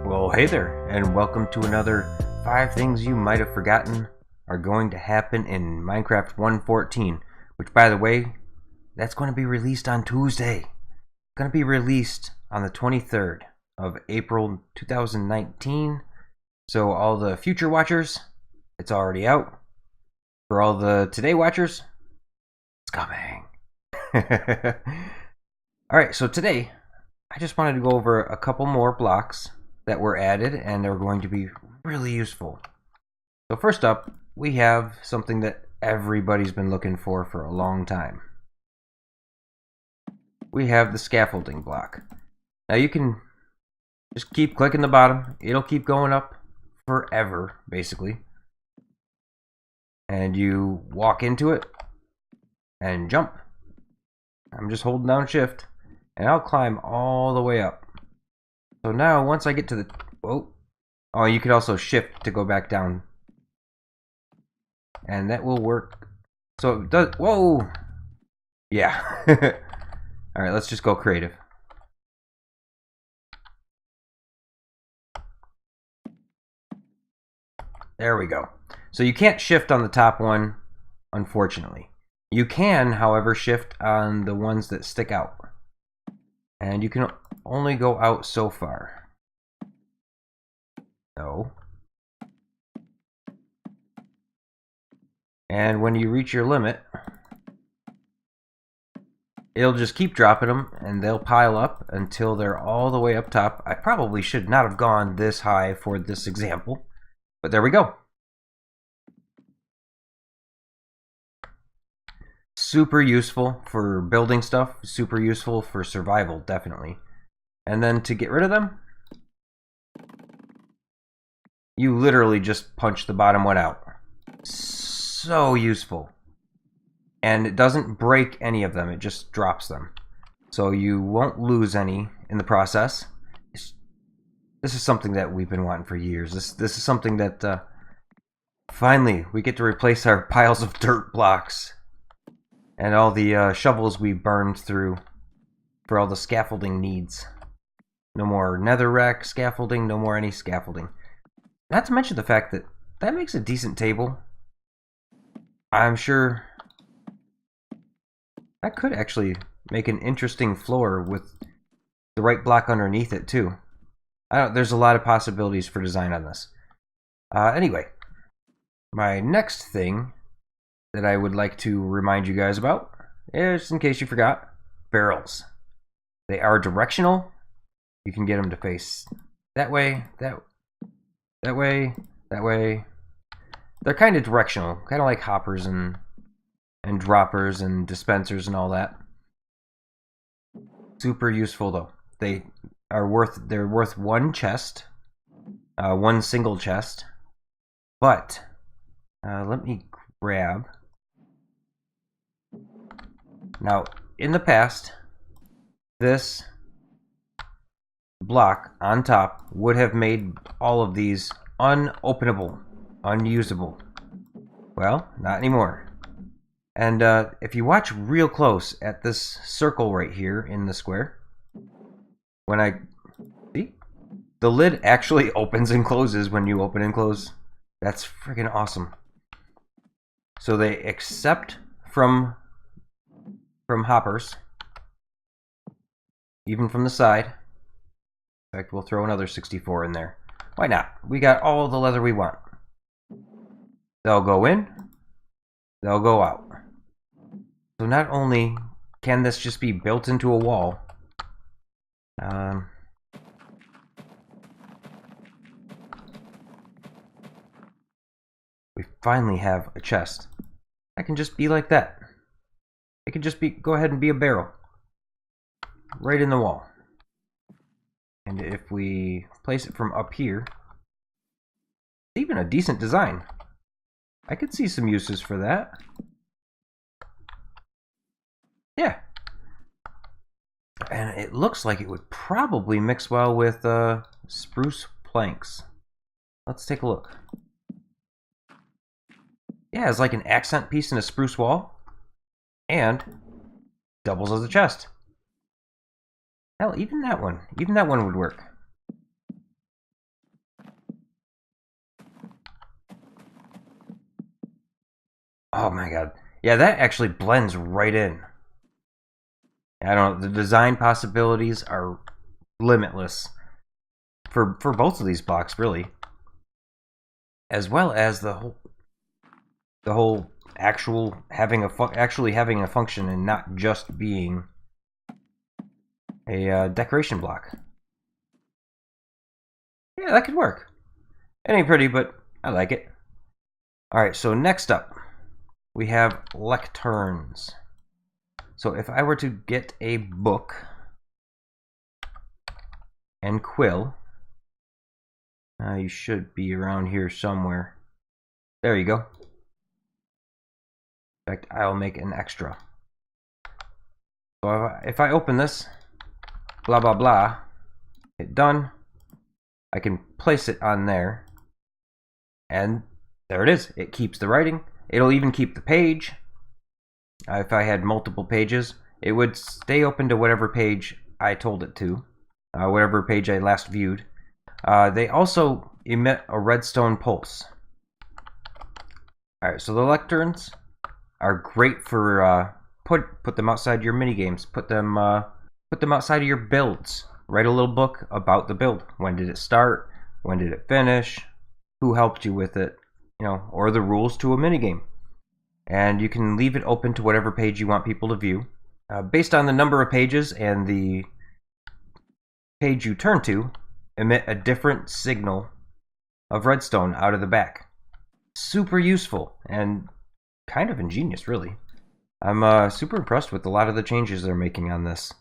Well, hey there, and welcome to another 5 things you might have forgotten are going to happen in Minecraft 1.14, which, by the way, that's going to be released on Tuesday. It's going to be released on the 23rd of April 2019. So all the future watchers, it's already out. For all the today watchers, it's coming. Alright, so today, I just wanted to go over a couple more blocks that were added and are going to be really useful. So first up, we have something that everybody's been looking for a long time. We have the scaffolding block. Now you can just keep clicking the bottom. It'll keep going up forever, basically. And you walk into it and jump. I'm just holding down shift and I'll climb all the way up. So now once I get to the oh, you could also shift to go back down, and that will work. So it does. Whoa, yeah. All right, let's just go creative. There we go. So you can't shift on the top one, unfortunately. You can, however, shift on the ones that stick out, and you can only go out so far. No. And when you reach your limit, it'll just keep dropping them and they'll pile up until they're all the way up top. I probably should not have gone this high for this example, but there we go. Super useful for building stuff, super useful for survival, definitely. And then to get rid of them, you literally just punch the bottom one out. So useful. And it doesn't break any of them, it just drops them. So you won't lose any in the process. This is something that we've been wanting for years. This is something that finally we get to replace our piles of dirt blocks and all the shovels we burned through for all the scaffolding needs. No more netherrack scaffolding, no more any scaffolding. Not to mention the fact that that makes a decent table. I'm sure I could actually make an interesting floor with the right block underneath it too. There's a lot of possibilities for design on this. Anyway, my next thing that I would like to remind you guys about, just in case you forgot, barrels. They are directional. You can get them to face that way, that way, that way. They're kind of directional, kind of like hoppers and droppers and dispensers and all that. Super useful though. They're worth one chest, one single chest. But let me grab. Now, in the past, this block on top would have made all of these unopenable, unusable. Well, not anymore. And if you watch real close at this circle right here in the square, when I see, the lid actually opens and closes when you open and close. That's freaking awesome. So they accept from hoppers, even from the side. In fact, we'll throw another 64 in there. Why not? We got all the leather we want. They'll go in, they'll go out. So not only can this just be built into a wall, we finally have a chest. That can just be like that. It can just go ahead and be a barrel. Right in the wall. And if we place it from up here, even a decent design. I could see some uses for that. Yeah. And it looks like it would probably mix well with spruce planks. Let's take a look. Yeah, it's like an accent piece in a spruce wall. And doubles as a chest. Hell, even that one would work. Oh my god. Yeah, that actually blends right in. I don't know, the design possibilities are limitless for both of these blocks, really. As well as the whole actual having actually having a function and not just being a decoration block. Yeah, that could work. It ain't pretty, but I like it. Alright, so next up, we have lecterns. So if I were to get a book and quill, you should be around here somewhere. There you go. In fact, I'll make an extra. So if I open this, blah blah blah, hit done, I can place it on there, and there it is. It keeps the writing. It'll even keep the page. If I had multiple pages, it would stay open to whatever page I told it to, whatever page I last viewed. They also emit a redstone pulse. Alright, so the lecterns are great for put them outside your mini games. Put them outside of your builds. Write a little book about the build. When did it start? When did it finish? Who helped you with it? You know, or the rules to a mini game. And you can leave it open to whatever page you want people to view. Based on the number of pages and the page you turn to, emit a different signal of redstone out of the back. Super useful and kind of ingenious, really. I'm super impressed with a lot of the changes they're making on this.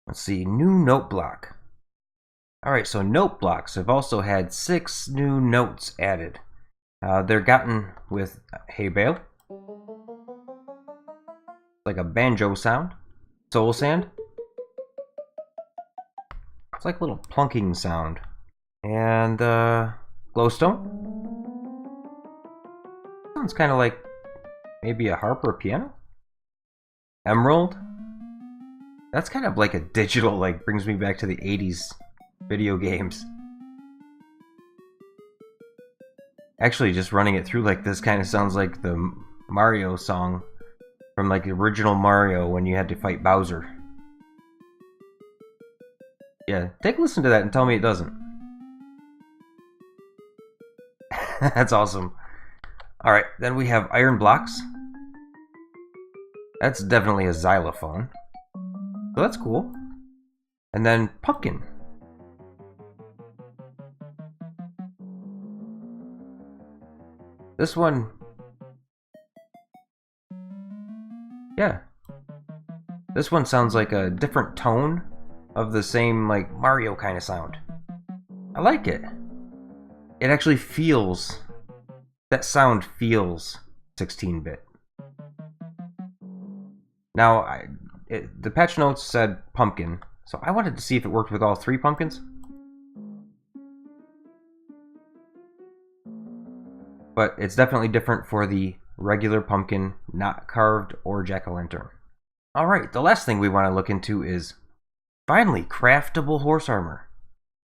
Let's see, new note block. Alright, so note blocks have also had 6 new notes added. They're gotten with hay bale, like a banjo sound, soul sand. It's like a little plunking sound. And glowstone. Sounds kind of like maybe a harp or a piano. Emerald. That's kind of like a digital, like brings me back to the 80s video games. Actually, just running it through like this kind of sounds like the Mario song from like the original Mario when you had to fight Bowser. Yeah, take a listen to that and tell me it doesn't. That's awesome. Alright, then we have iron blocks. That's definitely a xylophone. So that's cool. And then pumpkin. This one... yeah. This one sounds like a different tone of the same, like, Mario kind of sound. I like it. It actually feels... that sound feels 16-bit. Now, the patch notes said pumpkin, so I wanted to see if it worked with all 3 pumpkins. But it's definitely different for the regular pumpkin, not carved or jack-o'-lantern. Alright, the last thing we want to look into is finally craftable horse armor.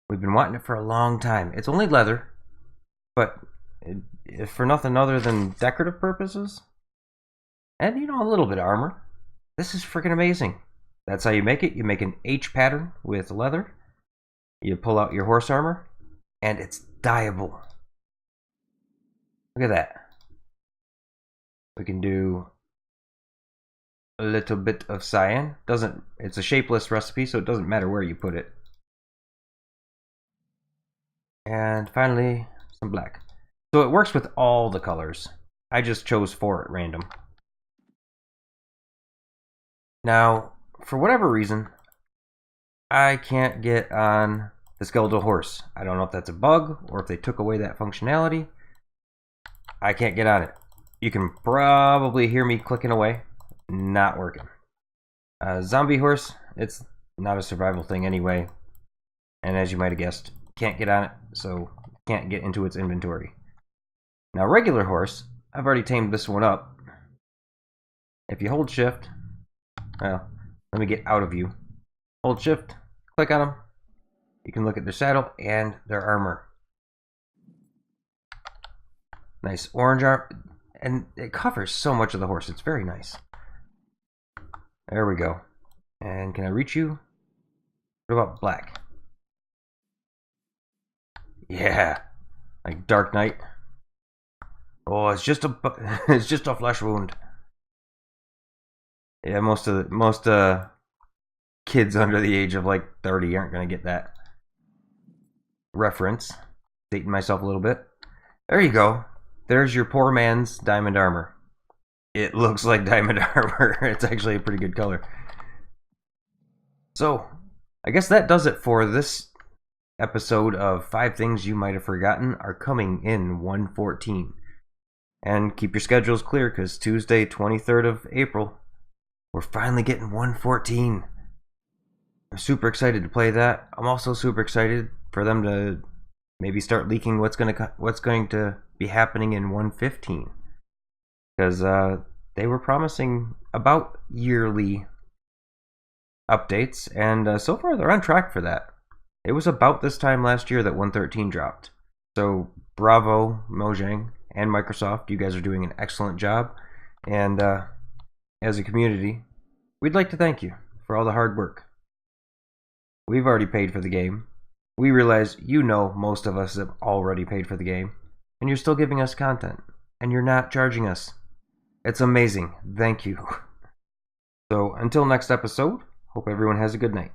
We've been wanting it for a long time. It's only leather, but for nothing other than decorative purposes. And, you know, a little bit of armor. This is freaking amazing. That's how you make it. You make an H pattern with leather. You pull out your horse armor, and it's dyeable. Look at that. We can do a little bit of cyan. It's a shapeless recipe, so it doesn't matter where you put it. And finally, some black. So it works with all the colors. I just chose 4 at random. Now, for whatever reason, I can't get on the skeletal horse. I don't know if that's a bug or if they took away that functionality. I can't get on it. You can probably hear me clicking away. Not working. Zombie horse, it's not a survival thing anyway. And as you might have guessed, can't get on it, so can't get into its inventory. Now regular horse, I've already tamed this one up. If you hold shift, well, let me get out of view. Hold shift, click on them. You can look at their saddle and their armor. Nice orange armor. And it covers so much of the horse. It's very nice. There we go. And can I reach you? What about black? Yeah. Like Dark Knight. Oh, it's just a it's just a flesh wound. Yeah, most kids under the age of like 30 aren't gonna get that reference. Dating myself a little bit. There you go. There's your poor man's diamond armor. It looks like diamond armor. It's actually a pretty good color. So, I guess that does it for this episode of 5 Things You Might Have Forgotten Are Coming in 114. And keep your schedules clear, because Tuesday, 23rd of April, we're finally getting 114. I'm super excited to play that. I'm also super excited for them to maybe start leaking what's going to be happening in 115. Because they were promising about yearly updates, and so far they're on track for that. It was about this time last year that 113 dropped. So bravo, Mojang and Microsoft. You guys are doing an excellent job. And as a community, we'd like to thank you for all the hard work. We've already paid for the game. We realize most of us have already paid for the game. And you're still giving us content. And you're not charging us. It's amazing. Thank you. So until next episode, hope everyone has a good night.